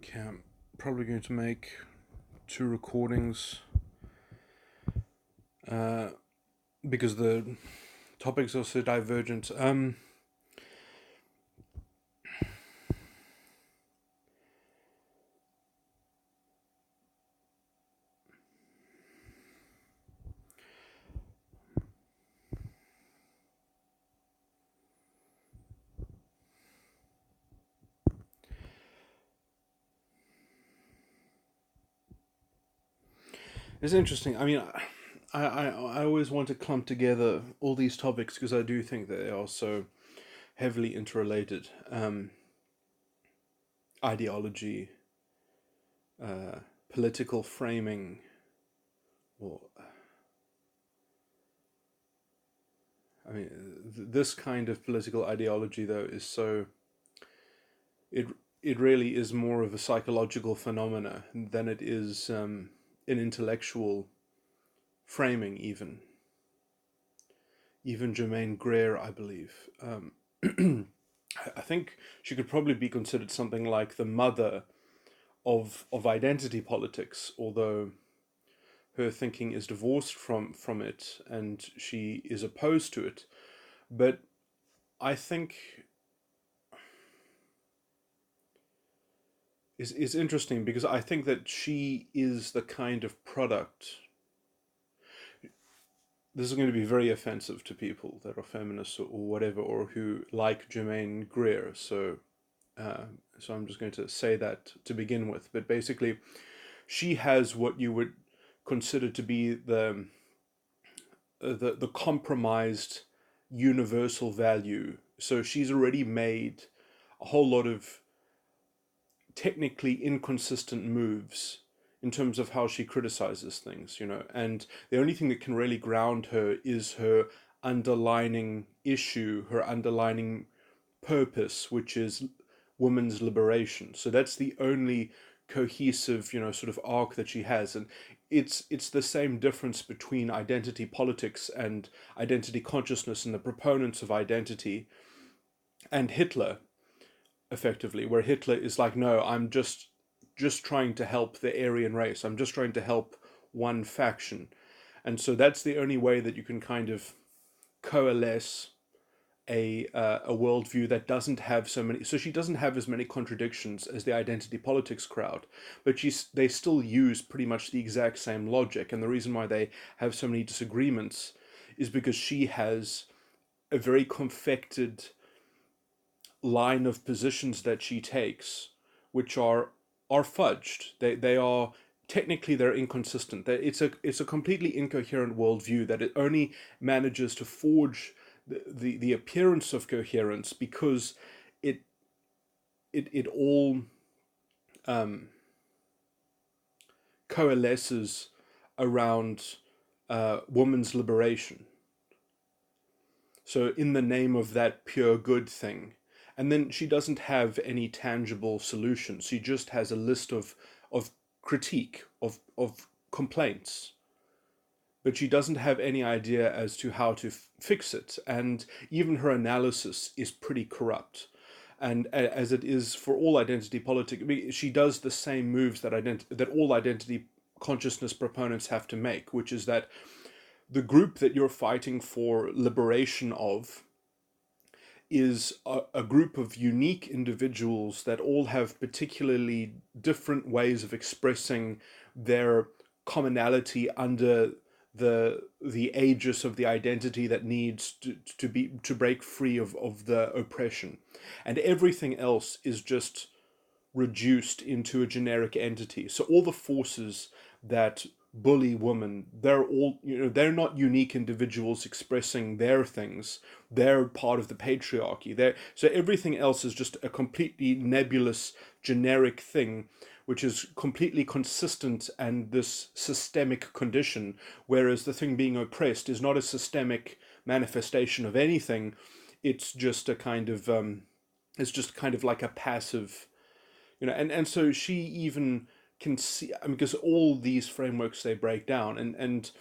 Okay, I'm probably going to make 2 recordings because the topics are so divergent. It's interesting. I mean, I always want to clump together all these topics because I do think that they are so heavily interrelated. Ideology, uh, political framing, or I mean, this kind of political ideology though is so it it really is more of a psychological phenomena than it is an intellectual framing. Even Germaine Greer, I believe. I think she could probably be considered something like the mother of identity politics, although her thinking is divorced from it and she is opposed to it. But I think is interesting because I think that she is the kind of product. This is going to be very offensive to people that are feminists or whatever, or who like Germaine Greer. Uh, so I'm just going to say that to begin with. But basically, she has what you would consider to be the compromised universal value. So she's already made a whole lot of technically inconsistent moves in terms of how she criticizes things, and the only thing that can really ground her is her underlining issue, her underlining purpose, which is women's liberation. So that's the only cohesive, sort of arc that she has. And it's the same difference between identity politics and identity consciousness and the proponents of identity and Hitler, effectively, where Hitler is like, no, I'm just trying to help the Aryan race. I'm just trying to help one faction. And so that's the only way that you can kind of coalesce a worldview that doesn't have so many. So she doesn't have as many contradictions as the identity politics crowd, but they still use pretty much the exact same logic. And the reason why they have so many disagreements is because she has a very confected line of positions that she takes, which are fudged. They are technically they're inconsistent. It's a completely incoherent worldview that it only manages to forge the appearance of coherence because it it all um, coalesces around woman's liberation. So in the name of that pure good thing. And then she doesn't have any tangible solutions. She just has a list of critique, of complaints. But she doesn't have any idea as to how to fix it. And even her analysis is pretty corrupt. And as it is for all identity politics, she does the same moves that all identity consciousness proponents have to make, which is that the group that you're fighting for liberation of is a group of unique individuals that all have particularly different ways of expressing their commonality under the aegis of the identity that needs to break free of the oppression, and everything else is just reduced into a generic entity. So all the forces that bully women, they're all, they're not unique individuals expressing their things. They're part of the patriarchy. So everything else is just a completely nebulous, generic thing, which is completely consistent and this systemic condition, whereas the thing being oppressed is not a systemic manifestation of anything. It's just a kind of it's just kind of like a passive, and so she even can see, I mean, because all these frameworks they break down, and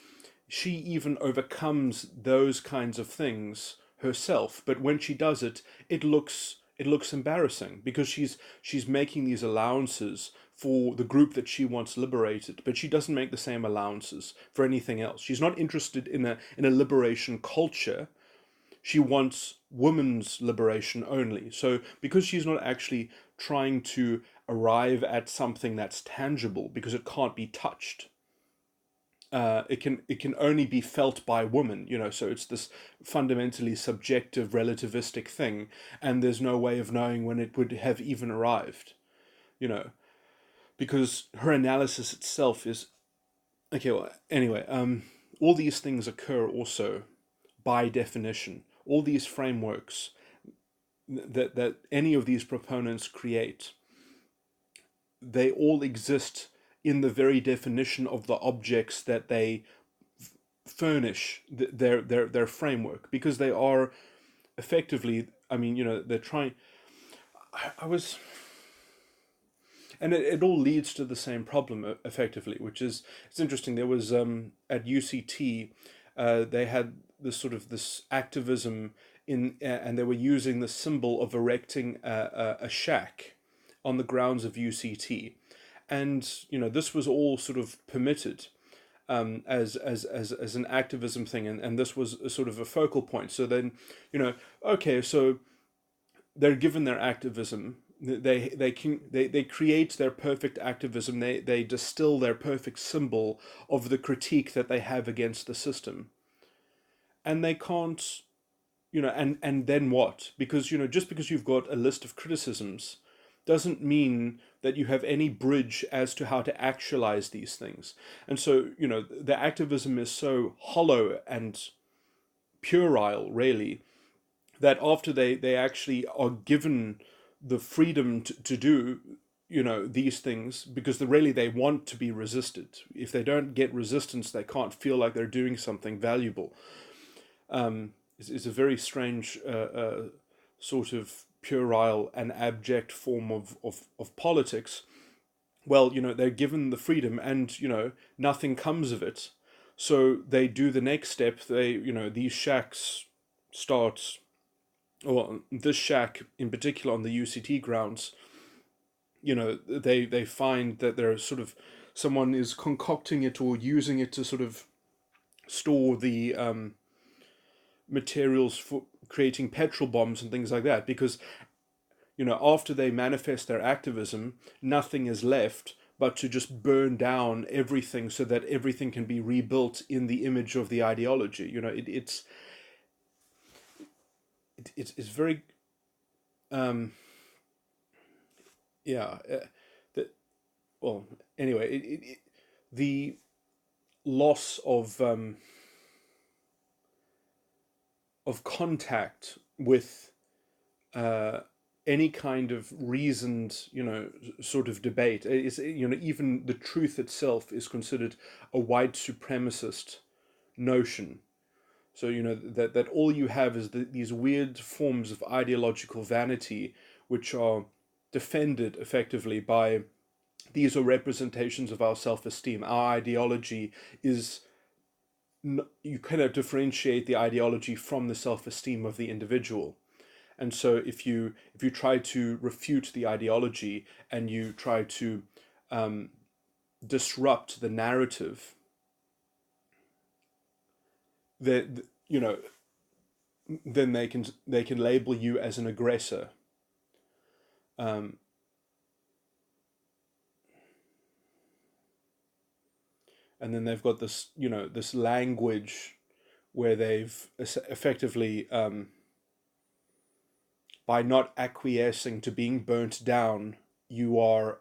she even overcomes those kinds of things herself. But when she does it, it looks it looks embarrassing because she's making these allowances for the group that she wants liberated, but she doesn't make the same allowances for anything else. She's not interested in a liberation culture. She wants women's liberation only. So because she's not actually trying to arrive at something that's tangible, because it can't be touched, it can only be felt by women, so it's this fundamentally subjective relativistic thing, and there's no way of knowing when it would have even arrived, you know because her analysis itself is okay. Well, anyway, all these things occur also by definition. All these frameworks that any of these proponents create, they all exist in the very definition of the objects that they furnish their framework, because they are effectively, they're trying. I was, and it all leads to the same problem effectively, which is, it's interesting. There was at UCT, they had this activism and they were using the symbol of erecting a shack on the grounds of UCT, and this was all sort of permitted as an activism thing, and this was a sort of a focal point. So then, okay, so they're given their activism. They create their perfect activism. They distill their perfect symbol of the critique that they have against the system, and they can't, and then what? Because just because you've got a list of criticisms doesn't mean that you have any bridge as to how to actualize these things. And so, the activism is so hollow and puerile, really, that after they actually are given the freedom to do these things, because they want to be resisted. If they don't get resistance, they can't feel like they're doing something valuable. It's a very strange sort of puerile and abject form of politics. Well, they're given the freedom, and nothing comes of it, so they do the next step. These shacks start, or this shack in particular on the UCT grounds, they find that there's sort of someone is concocting it or using it to sort of store the materials for creating petrol bombs and things like that, because after they manifest their activism, nothing is left but to just burn down everything so that everything can be rebuilt in the image of the ideology. It's very yeah that well anyway the loss of contact with any kind of reasoned, sort of debate. Is, even the truth itself is considered a white supremacist notion. So that all you have is these weird forms of ideological vanity, which are defended effectively by, these are representations of our self-esteem. Our ideology is, you cannot differentiate the ideology from the self-esteem of the individual. And so if you try to refute the ideology and you try to disrupt the narrative, that then they can label you as an aggressor. And then they've got this this language where they've effectively by not acquiescing to being burnt down, you are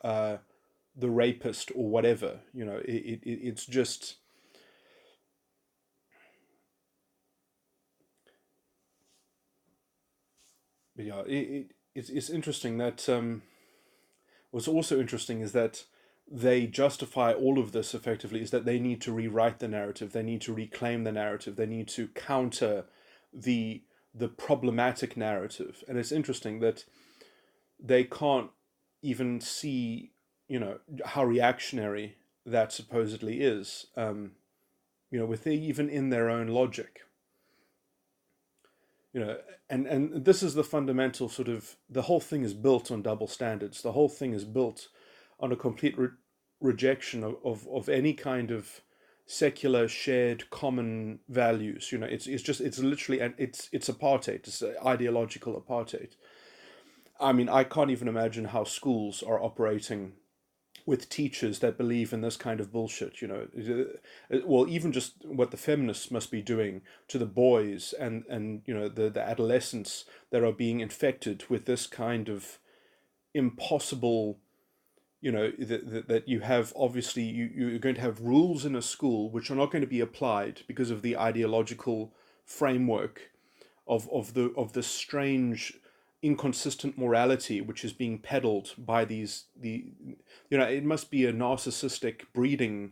the rapist or whatever. It's just, yeah. It's interesting that what's also interesting is that they justify all of this effectively is that they need to rewrite the narrative, they need to reclaim the narrative, they need to counter the problematic narrative. And it's interesting that they can't even see, how reactionary that supposedly is, even in their own logic. you know, and this is the fundamental sort of, the whole thing is built on double standards. The whole thing is built on a complete rejection of any kind of secular shared common values. You know, it's just, it's literally, and it's apartheid. It's ideological apartheid. I mean, I can't even imagine how schools are operating with teachers that believe in this kind of bullshit. You know, well, even just what the feminists must be doing to the boys and you know, the adolescents that are being infected with this kind of impossible, you know, that you have, obviously you're going to have rules in a school which are not going to be applied because of the ideological framework of this strange inconsistent morality which is being peddled by the, you know, it must be a narcissistic breeding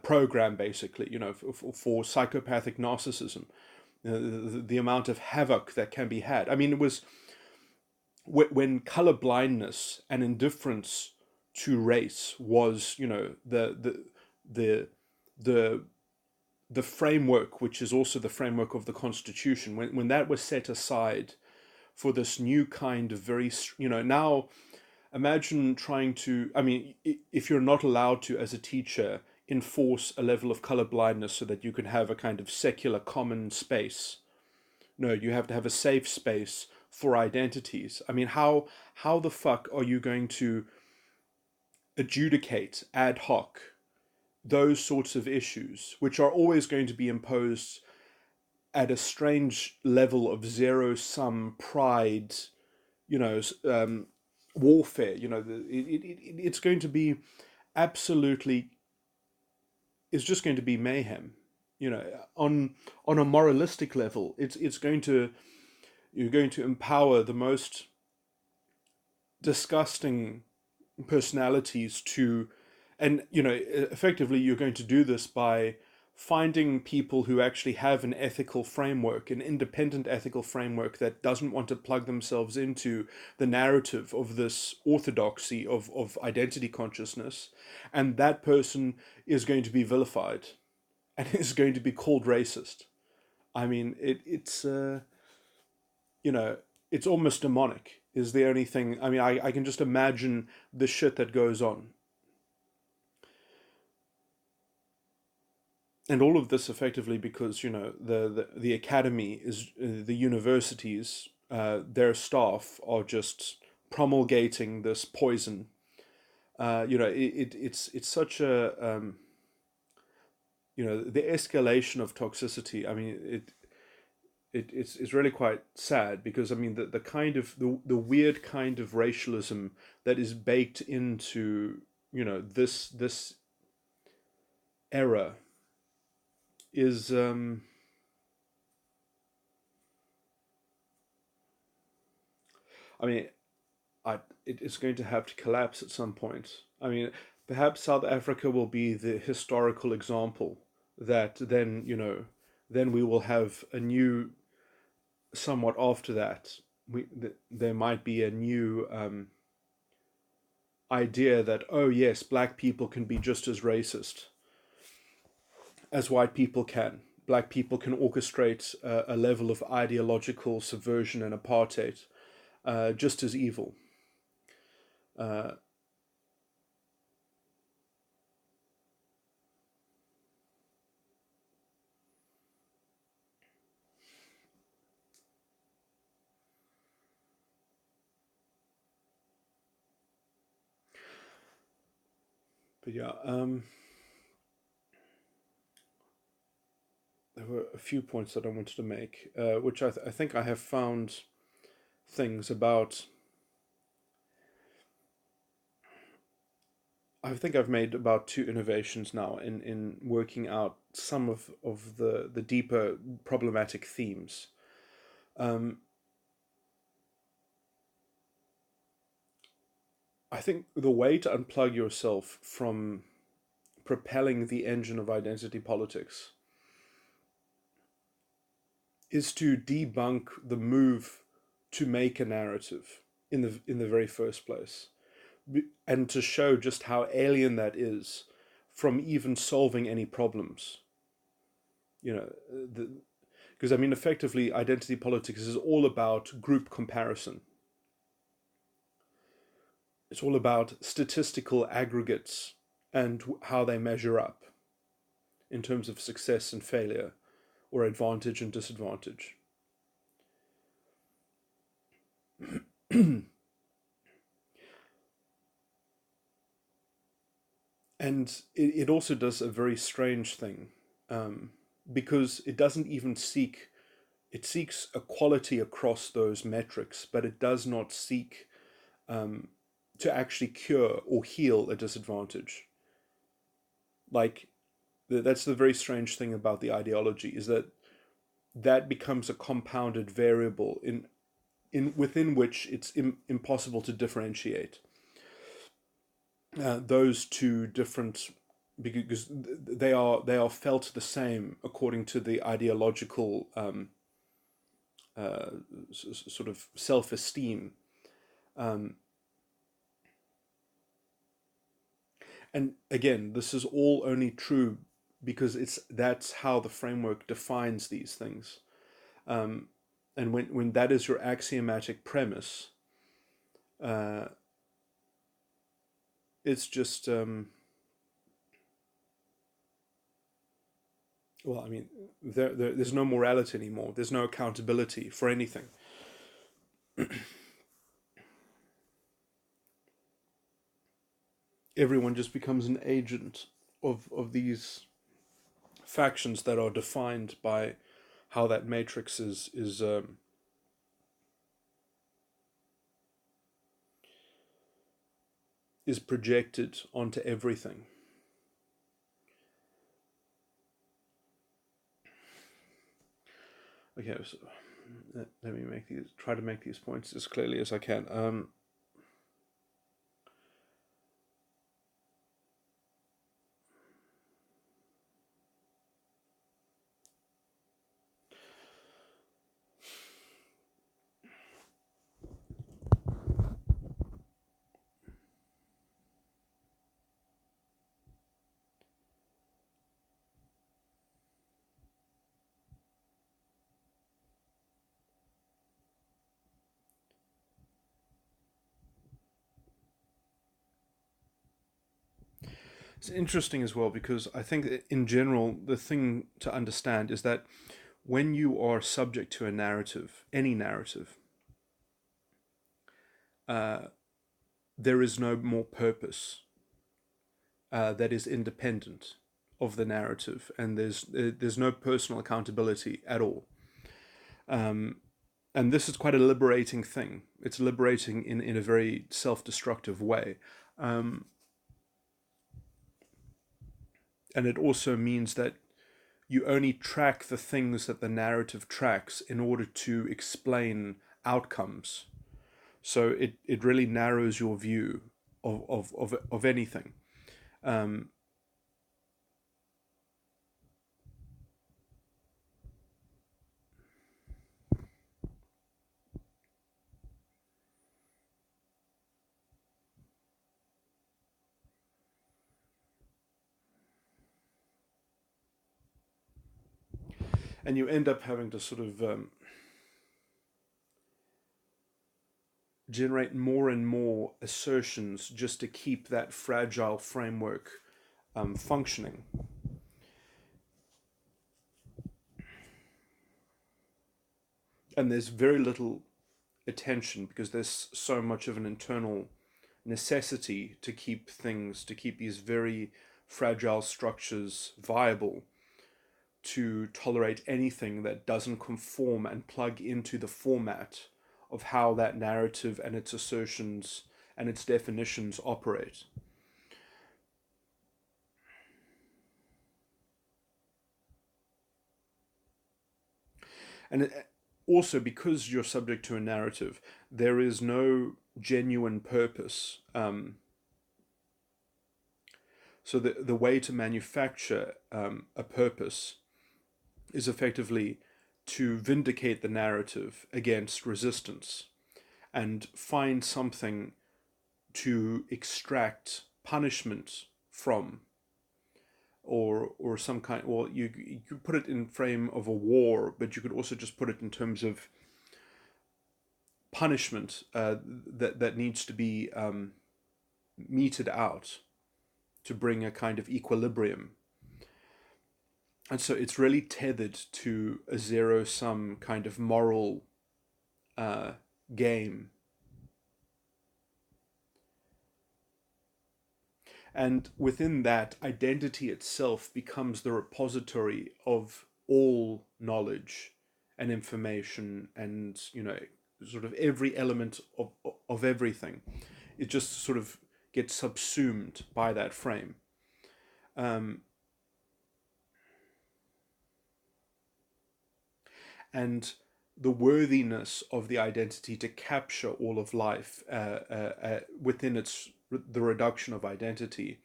program, basically, you know, for psychopathic narcissism. The amount of havoc that can be had. I mean, it was when color blindness and indifference to race was, you know, the the the framework, which is also the framework of the Constitution, when that was set aside for this new kind of very, you know, now imagine trying to, I mean, if you're not allowed to, as a teacher, enforce a level of color blindness so that you can have a kind of secular common space. No, you have to have a safe space for identities. I mean, how the fuck are you going to adjudicate ad hoc those sorts of issues, which are always going to be imposed at a strange level of zero sum pride, you know, warfare? You know, it's going to be absolutely, it's just going to be mayhem. You know, on a moralistic level, it's going to, you're going to empower the most disgusting personalities to, and you know, effectively you're going to do this by finding people who actually have an ethical framework, an independent ethical framework that doesn't want to plug themselves into the narrative of this orthodoxy of identity consciousness, and that person is going to be vilified and is going to be called racist. I mean, it's you know, it's almost demonic. Is the only thing. I mean, I can just imagine the shit that goes on. And all of this effectively because, you know, the academy is, the universities, their staff are just promulgating this poison. You know, it's such a, you know, the escalation of toxicity. I mean, it's really quite sad because, I mean, the kind of the weird kind of racialism that is baked into, you know, this era is, I mean, it's going to have to collapse at some point. I mean, perhaps South Africa will be the historical example that then, you know, then we will have a new, somewhat after that, there might be a new idea that, oh yes, black people can be just as racist as white people can. Black people can orchestrate a level of ideological subversion and apartheid just as evil. Uh, but yeah, there were a few points that I wanted to make, which I think I have found things about. I think I've made about two innovations now in working out some of the deeper problematic themes. Um, I think the way to unplug yourself from propelling the engine of identity politics is to debunk the move to make a narrative in the very first place, and to show just how alien that is from even solving any problems. You know, Because, I mean, effectively, identity politics is all about group comparison. It's all about statistical aggregates and how they measure up in terms of success and failure, or advantage and disadvantage. And it also does a very strange thing, because it doesn't even seek, it seeks equality across those metrics, but it does not seek to actually cure or heal a disadvantage. Like, that's the very strange thing about the ideology, is that that becomes a compounded variable in within which it's impossible to differentiate those two different, because they are felt the same according to the ideological sort of self-esteem, um, and again, this is all only true because that's how the framework defines these things. um, and when that is your axiomatic premise, uh, it's just well, I mean, there's no morality anymore. There's no accountability for anything. Everyone just becomes an agent of these factions that are defined by how that matrix is projected onto everything. Okay, so let me try to make these points as clearly as I can. It's interesting as well because I think that in general, the thing to understand is that when you are subject to a narrative, any narrative, uh, there is no more purpose that is independent of the narrative, and there's no personal accountability at all. Um, and this is quite a liberating thing. It's liberating in a very self-destructive way. Um, and it also means that you only track the things that the narrative tracks in order to explain outcomes. So it really narrows your view of anything. Um, and you end up having to sort of generate more and more assertions just to keep that fragile framework functioning. And there's very little attention because there's so much of an internal necessity to keep these very fragile structures viable, to tolerate anything that doesn't conform and plug into the format of how that narrative and its assertions and its definitions operate. And also, because you're subject to a narrative, there is no genuine purpose. So the way to manufacture a purpose is effectively to vindicate the narrative against resistance and find something to extract punishment from, or some kind. Well, you could put it in frame of a war, but you could also just put it in terms of punishment that needs to be meted out to bring a kind of equilibrium. And so it's really tethered to a zero sum kind of moral game. And within that, identity itself becomes the repository of all knowledge and information, and sort of every element of everything. It just sort of gets subsumed by that frame. And the worthiness of the identity to capture all of life within the reduction of identity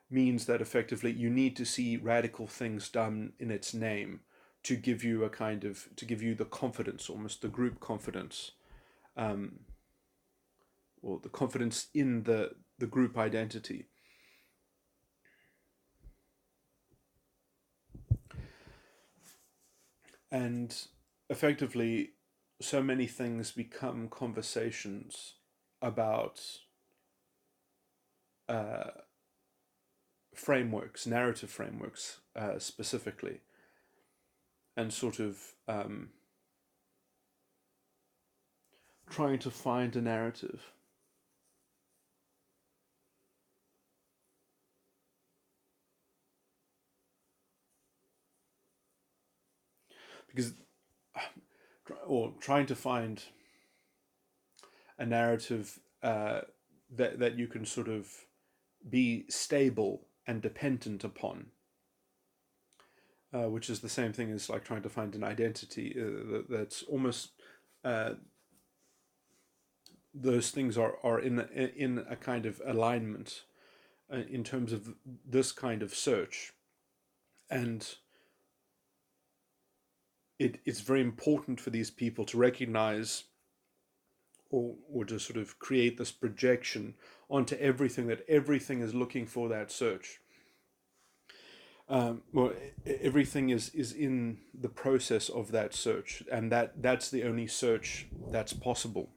means that effectively you need to see radical things done in its name to give you the confidence, almost the group confidence, or the confidence in the group identity. And effectively, so many things become conversations about frameworks, narrative frameworks specifically, and sort of trying to find a narrative. Because, or trying to find a narrative that you can sort of be stable and dependent upon, which is the same thing as like trying to find an identity that's almost those things are in a kind of alignment in terms of this kind of search. And it's very important for these people to recognize or to sort of create this projection onto everything, that everything is looking for that search. Well, everything is in the process of that search, and that's the only search that's possible.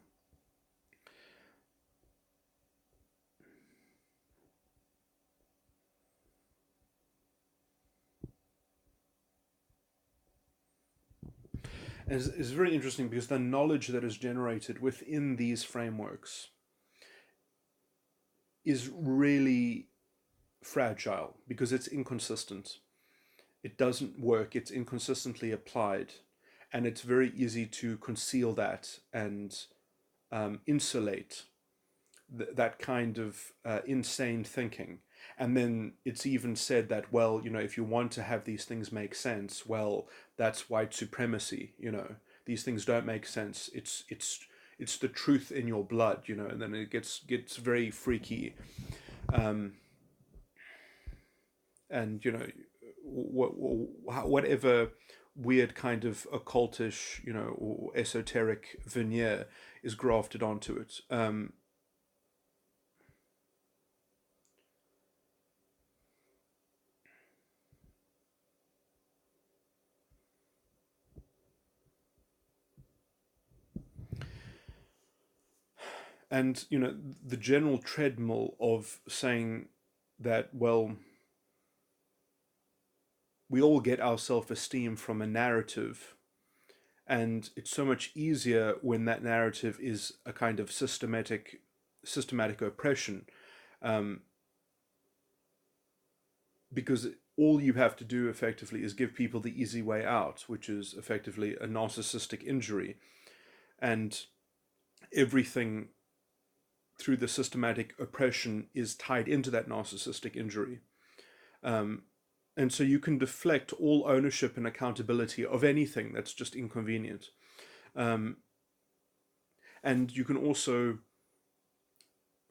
And it's very interesting because the knowledge that is generated within these frameworks is really fragile because it's inconsistent. It doesn't work, it's inconsistently applied, and it's very easy to conceal that and insulate that kind of insane thinking. And then it's even said that, well, if you want to have these things make sense, well, that's white supremacy. These things don't make sense. It's the truth in your blood. And then it gets very freaky. And whatever weird kind of occultish, or esoteric veneer is grafted onto it. And the general treadmill of saying that, well, we all get our self-esteem from a narrative, and it's so much easier when that narrative is a kind of systematic oppression, because all you have to do effectively is give people the easy way out, which is effectively a narcissistic injury, and everything through the systematic oppression is tied into that narcissistic injury. And so you can deflect all ownership and accountability of anything that's just inconvenient. And you can also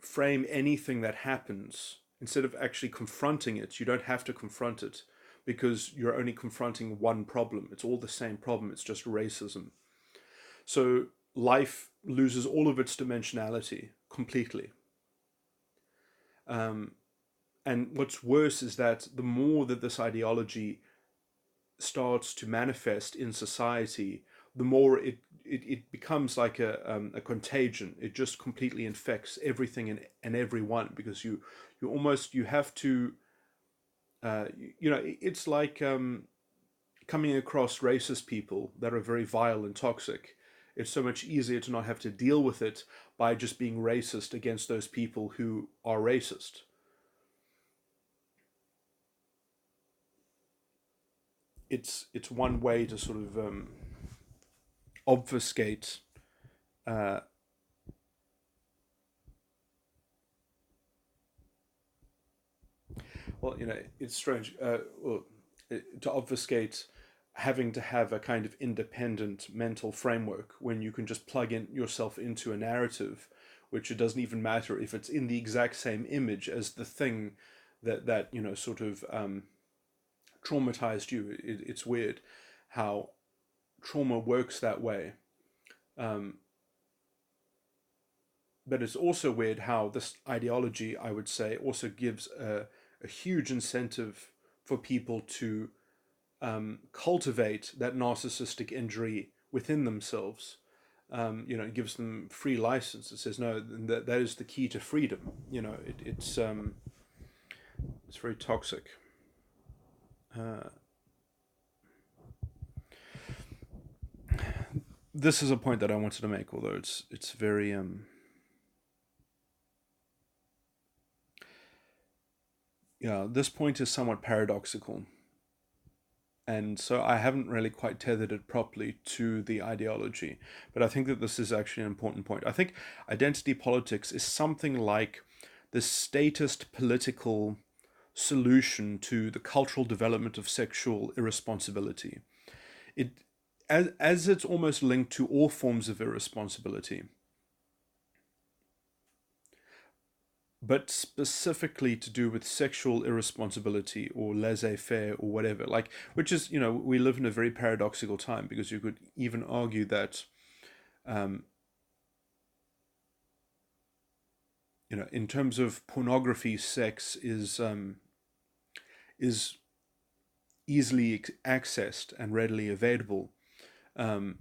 frame anything that happens, instead of actually confronting it, you don't have to confront it because you're only confronting one problem. It's all the same problem, it's just racism. So life loses all of its dimensionality completely. And And what's worse is that the more that this ideology starts to manifest in society, the more it becomes like a contagion. It just completely infects everything and everyone, because you almost, you have to, it's like coming across racist people that are very vile and toxic. It's so much easier to not have to deal with it by just being racist against those people who are racist. It's one way to sort of obfuscate. Uh, well, it's strange. To obfuscate having to have a kind of independent mental framework when you can just plug in yourself into a narrative, which it doesn't even matter if it's in the exact same image as the thing that sort of traumatized you. It's weird how trauma works that way. Um, but it's also weird how this ideology, I would say, also gives a huge incentive for people to cultivate that narcissistic injury within themselves. It gives them free license. It says no, that is the key to freedom. It's very toxic. This is a point that I wanted to make, although it's very this point is somewhat paradoxical, and so I haven't really quite tethered it properly to the ideology. But I think that this is actually an important point. I think identity politics is something like the statist political solution to the cultural development of sexual irresponsibility. It as it's almost linked to all forms of irresponsibility, but specifically to do with sexual irresponsibility or laissez-faire or whatever. Like, which is, we live in a very paradoxical time, because you could even argue that, um, in terms of pornography, sex is easily accessed and readily available. Um,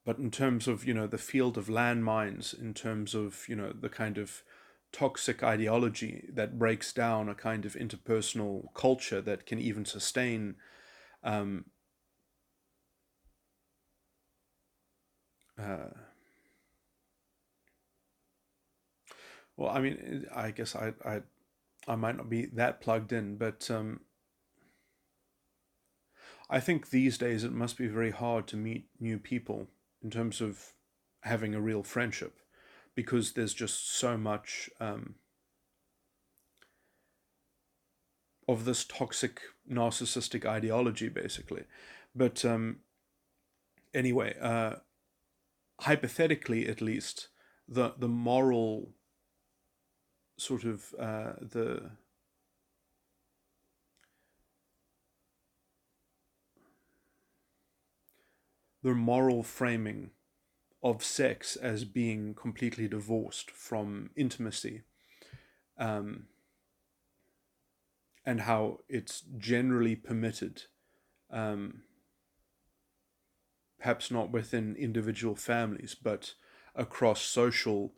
but in terms of the field of landmines, in terms of the kind of toxic ideology that breaks down a kind of interpersonal culture that can even sustain um, uh, well, I mean, I guess I might not be that plugged in, but I think these days it must be very hard to meet new people in terms of having a real friendship, because there's just so much of this toxic narcissistic ideology, basically. But anyway, hypothetically, at least, the moral sort of the moral framing of sex as being completely divorced from intimacy, um, and how it's generally permitted, um, perhaps not within individual families, but across social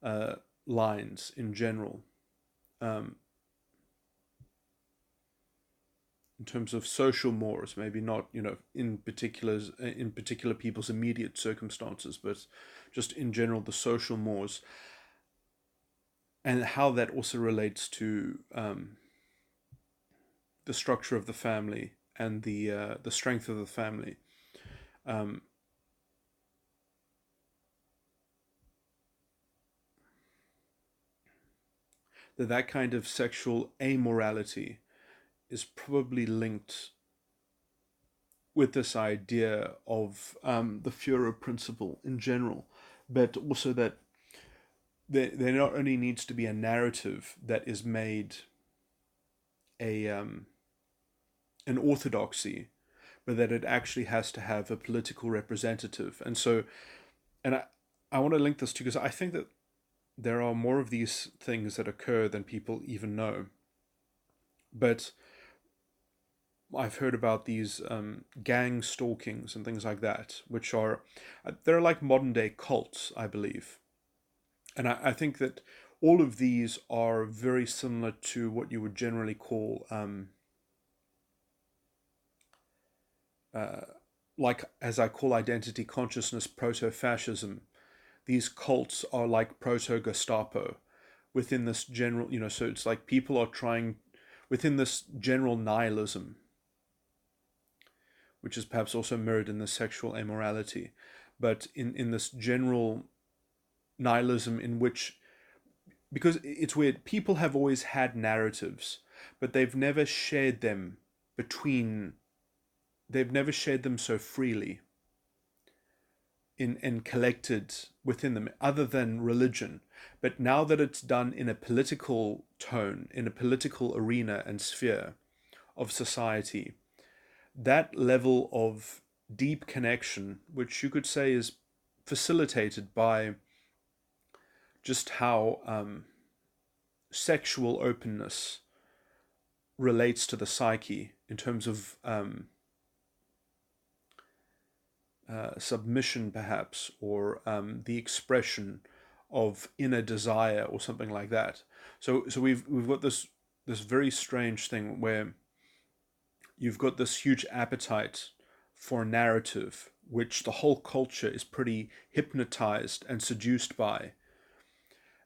uh, lines in general. Um, in terms of social mores, maybe not in particular people's immediate circumstances, but just in general the social mores, and how that also relates to the structure of the family and the strength of the family. Um, that kind of sexual amorality is probably linked with this idea of the Führer principle in general, but also that there not only needs to be a narrative that is made a an orthodoxy, but that it actually has to have a political representative. And so, and I want to link this to, because I think that there are more of these things that occur than people even know. But I've heard about these gang stalkings and things like that, which are they're like modern day cults, I believe. And I think that all of these are very similar to what you would generally call, uh, like as I call identity consciousness, proto fascism. These cults are like proto Gestapo within this general, so it's like people are trying within this general nihilism, which is perhaps also mirrored in the sexual amorality, but in this general nihilism in which, because it's weird, people have always had narratives, but they've never shared them so freely in and collected within them, other than religion. But now that it's done in a political tone, in a political arena and sphere of society, that level of deep connection, which you could say is facilitated by just how sexual openness relates to the psyche in terms of submission, perhaps, or the expression of inner desire, or something like that. So we've got this very strange thing where you've got this huge appetite for a narrative, which the whole culture is pretty hypnotized and seduced by,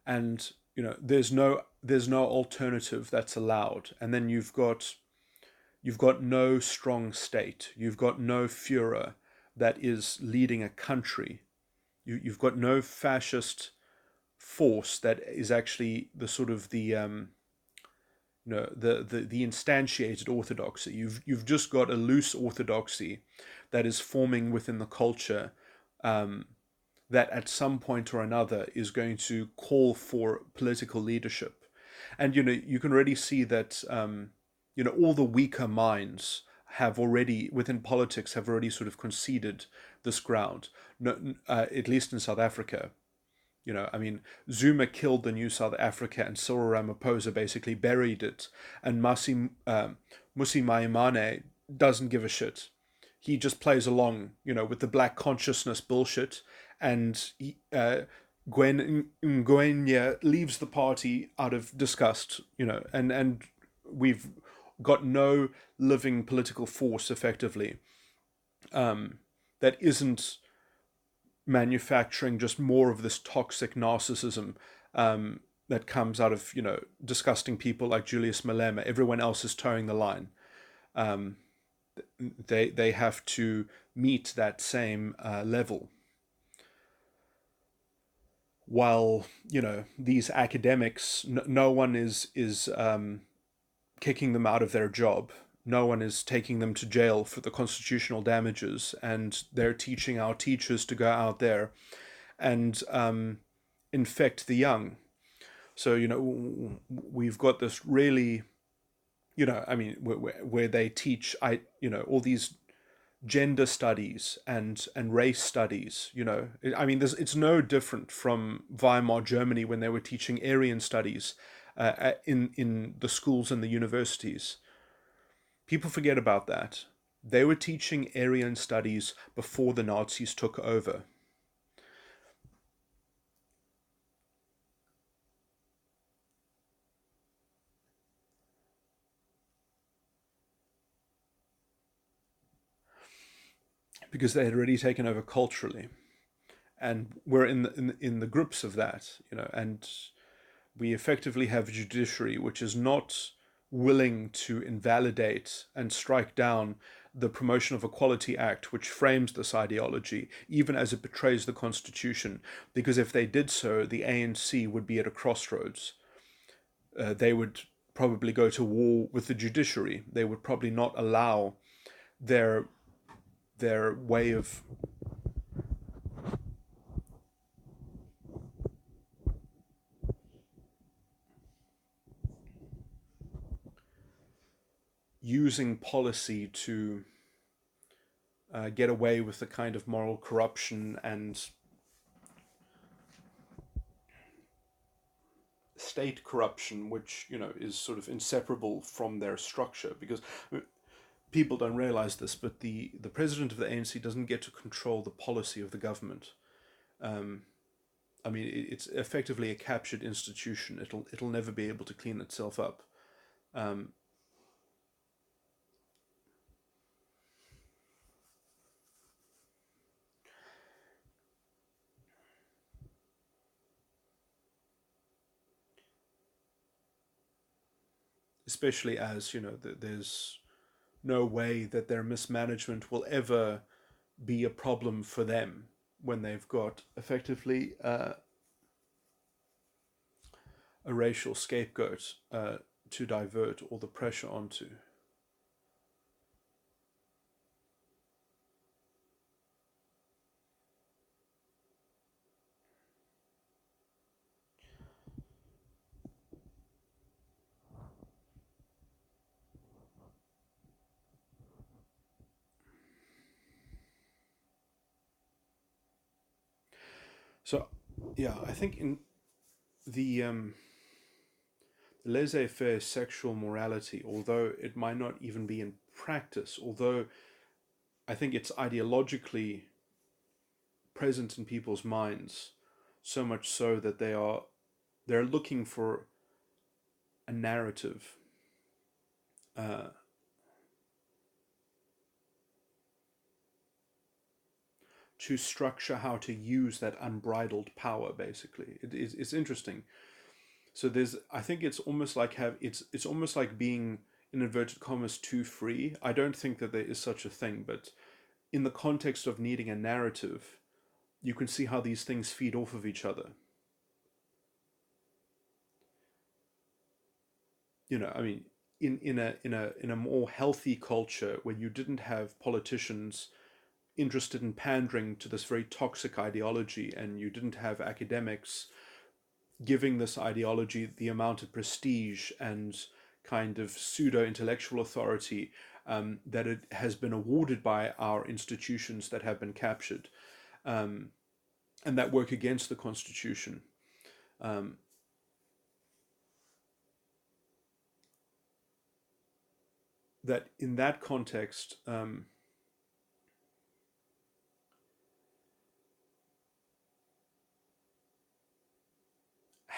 and there's no alternative that's allowed. And then you've got no strong state, you've got no Führer that is leading a country, you've got no fascist force that is actually the sort of the instantiated orthodoxy. You've just got a loose orthodoxy that is forming within the culture, that at some point or another is going to call for political leadership. And you can already see that all the weaker minds have already, within politics, have already sort of conceded this ground. No, at least in South Africa. I mean, Zuma killed the new South Africa, and Cyril Ramaphosa basically buried it. And Musi Maimane doesn't give a shit. He just plays along, with the black consciousness bullshit. And Gwen Ngwenya leaves the party out of disgust, and we've got no living political force, effectively, that isn't manufacturing just more of this toxic narcissism, that comes out of disgusting people like Julius Malema. Everyone else is towing the line. They have to meet that same level, while these academics, no one is kicking them out of their job. No one is taking them to jail for the constitutional damages, and they're teaching our teachers to go out there and infect the young. So we've got this really, I mean, where they teach all these gender studies and race studies. I mean, it's no different from Weimar Germany, when they were teaching Aryan studies in the schools and the universities. People forget about that. They were teaching Aryan studies before the Nazis took over. Because they had already taken over culturally, and we're in the grips of that, and we effectively have a judiciary which is not willing to invalidate and strike down the Promotion of Equality Act, which frames this ideology, even as it betrays the Constitution. Because if they did so, the ANC would be at a crossroads. They would probably go to war with the judiciary. They would probably not allow their way of using policy to get away with the kind of moral corruption and state corruption, which is sort of inseparable from their structure. Because people don't realize this, but the president of the ANC doesn't get to control the policy of the government. Um, I mean, it's effectively a captured institution. It'll never be able to clean itself up. Um, Especially as there's no way that their mismanagement will ever be a problem for them when they've got effectively a racial scapegoat to divert all the pressure onto. So, yeah, I think in the laissez-faire sexual morality, although it might not even be in practice, although I think it's ideologically present in people's minds, so much so that they're looking for a narrative uh, to structure how to use that unbridled power. Basically, it's interesting. So I think it's almost like it's almost like being, in inverted commas, too free. I don't think that there is such a thing, but in the context of needing a narrative, you can see how these things feed off of each other. I mean, in a more healthy culture where you didn't have politicians interested in pandering to this very toxic ideology, and you didn't have academics giving this ideology the amount of prestige and kind of pseudo intellectual authority that it has been awarded by our institutions that have been captured, um, and that work against the Constitution. Um, that in that context,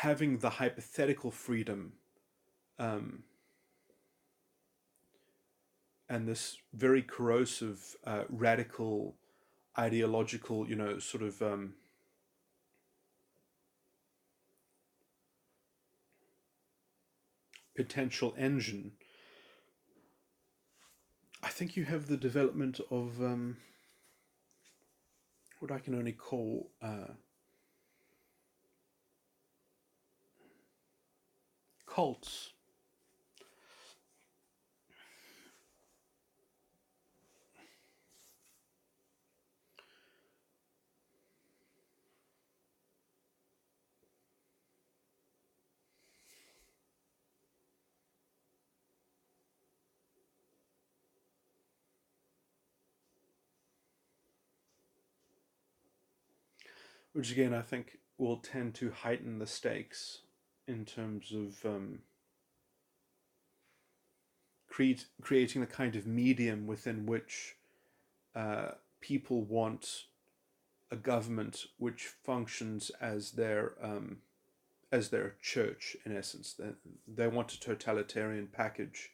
having the hypothetical freedom um, and this very corrosive, radical, ideological, sort of potential engine, I think you have the development of what I can only call cults. Which again I think will tend to heighten the stakes in terms of creating the kind of medium within which uh, people want a government which functions as their church in essence. They want a totalitarian package.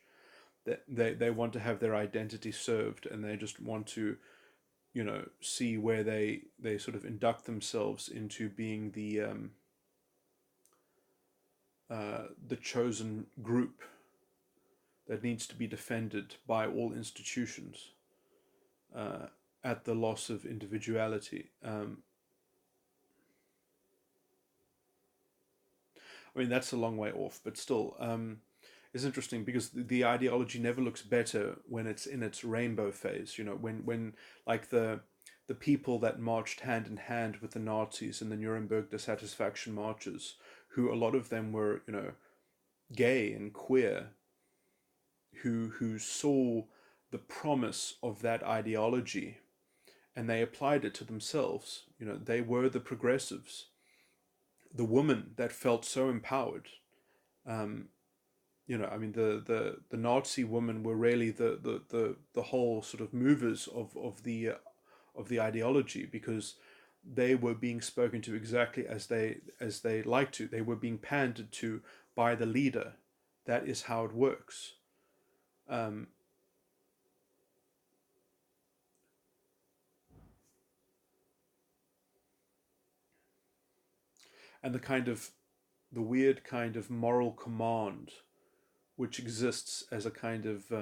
They want to have their identity served, and they just want to see where they sort of induct themselves into being the chosen group that needs to be defended by all institutions uh, at the loss of individuality. I mean, that's a long way off, but still, it's interesting because the ideology never looks better when it's in its rainbow phase. When like the people that marched hand in hand with the Nazis in the Nuremberg dissatisfaction marches, who a lot of them were gay and queer, who saw the promise of that ideology and they applied it to themselves. They were the progressives. The woman that felt so empowered, I mean, the Nazi women were really the whole sort of movers of the ideology, because they were being spoken to exactly as they like to. They were being pandered to by the leader. That is how it works. Um, and the weird kind of moral command which exists as a kind of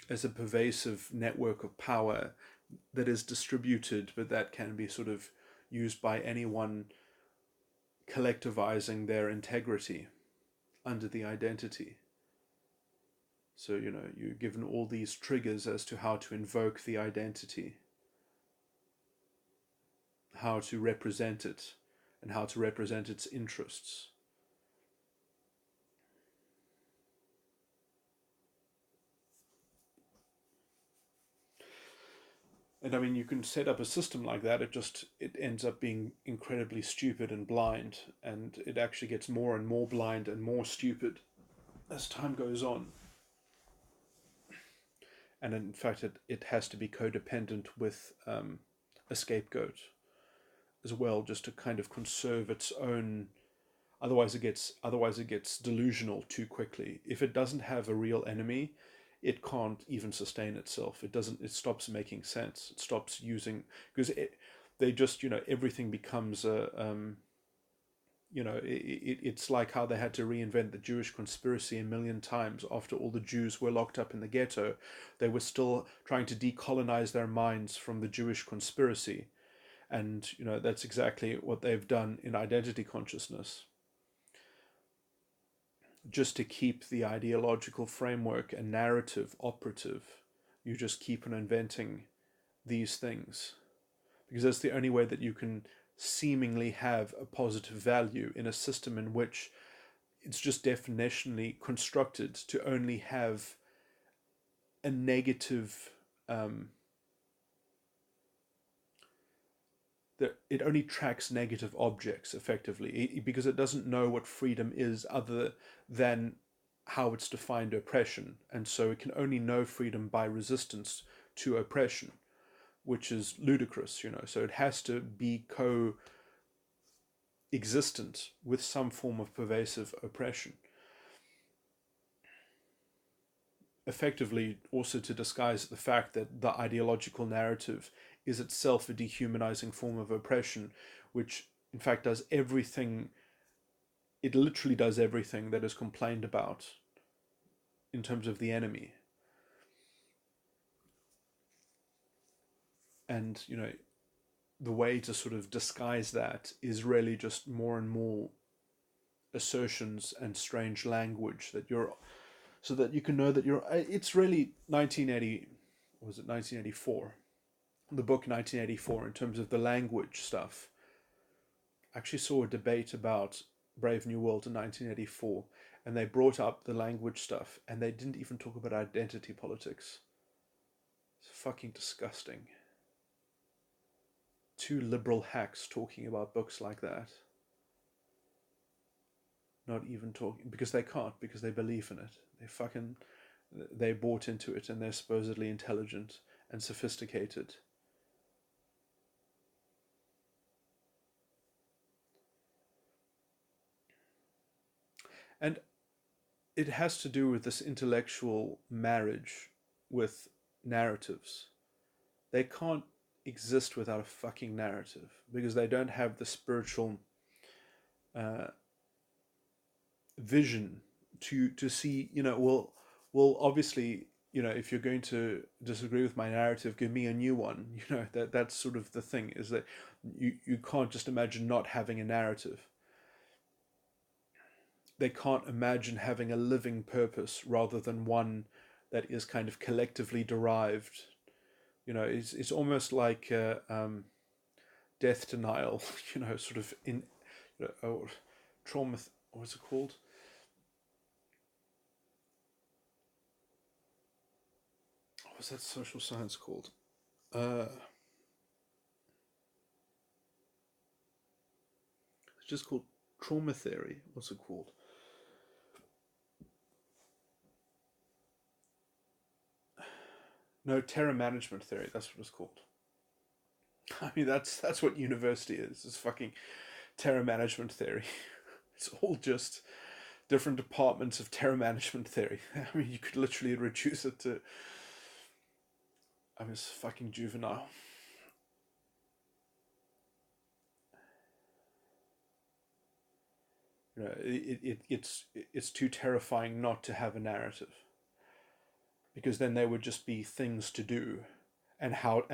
as a pervasive network of power that is distributed, but that can be sort of used by anyone collectivizing their integrity under the identity. So, you're given all these triggers as to how to invoke the identity, how to represent it, and how to represent its interests. And I mean, you can set up a system like that. It ends up being incredibly stupid and blind, and it actually gets more and more blind and more stupid as time goes on. And in fact, it has to be codependent with a scapegoat as well, just to kind of conserve its own. Otherwise it gets delusional too quickly. If it doesn't have a real enemy, it can't even sustain itself. It stops making sense. It stops using, because they just, everything becomes a it's like how they had to reinvent the Jewish conspiracy a million times after all the Jews were locked up in the ghetto. They were still trying to decolonize their minds from the Jewish conspiracy. And, that's exactly what they've done in identity consciousness. Just to keep the ideological framework and narrative operative, you just keep on inventing these things, because that's the only way that you can seemingly have a positive value in a system in which it's just definitionally constructed to only have a negative that it only tracks negative objects effectively, because it doesn't know what freedom is other than how it's defined oppression, and so it can only know freedom by resistance to oppression, which is ludicrous. So it has to be co-existent with some form of pervasive oppression, effectively also to disguise the fact that the ideological narrative is itself a dehumanizing form of oppression, which in fact does everything, it literally does everything that is complained about in terms of the enemy. And, the way to sort of disguise that is really just more and more assertions and strange language that you're, so that you can know that you're, it's really 1980, was it 1984? The book 1984, in terms of the language stuff. I actually saw a debate about Brave New World in 1984, and they brought up the language stuff, and they didn't even talk about identity politics. It's fucking disgusting. Two liberal hacks talking about books like that. Not even talking, because they can't, because they believe in it. They bought into it, and they're supposedly intelligent and sophisticated. And it has to do with this intellectual marriage with narratives. They can't exist without a fucking narrative, because they don't have the spiritual uh, vision to see. Well, obviously, if you're going to disagree with my narrative, give me a new one. That's sort of the thing, is that you can't just imagine not having a narrative. They can't imagine having a living purpose rather than one that is kind of collectively derived. It's almost like death denial. Sort of in trauma. What's it called? What's that social science called? It's just called trauma theory. What's it called? No, terror management theory. That's what it's called. I mean, that's what university is. It's fucking terror management theory. It's all just different departments of terror management theory. I mean, you could literally reduce it to. I mean, it's fucking juvenile. You know, it's too terrifying not to have a narrative, because then there would just be things to do, and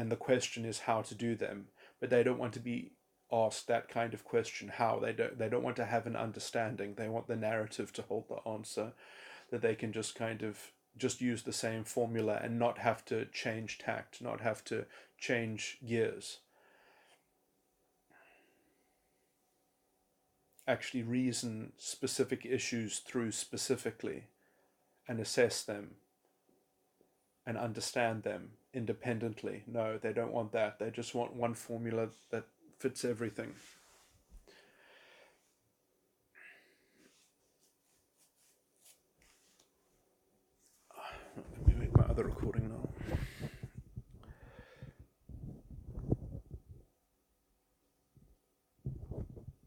the question is how to do them, but they don't want to be asked that kind of question. How? They don't want to have an understanding. They want the narrative to hold the answer, that they can just kind of just use the same formula and not have to change tact, not have to change gears. Actually reason specific issues through specifically and assess them and understand them independently. No, they don't want that. They just want one formula that fits everything. Let me make my other recording now.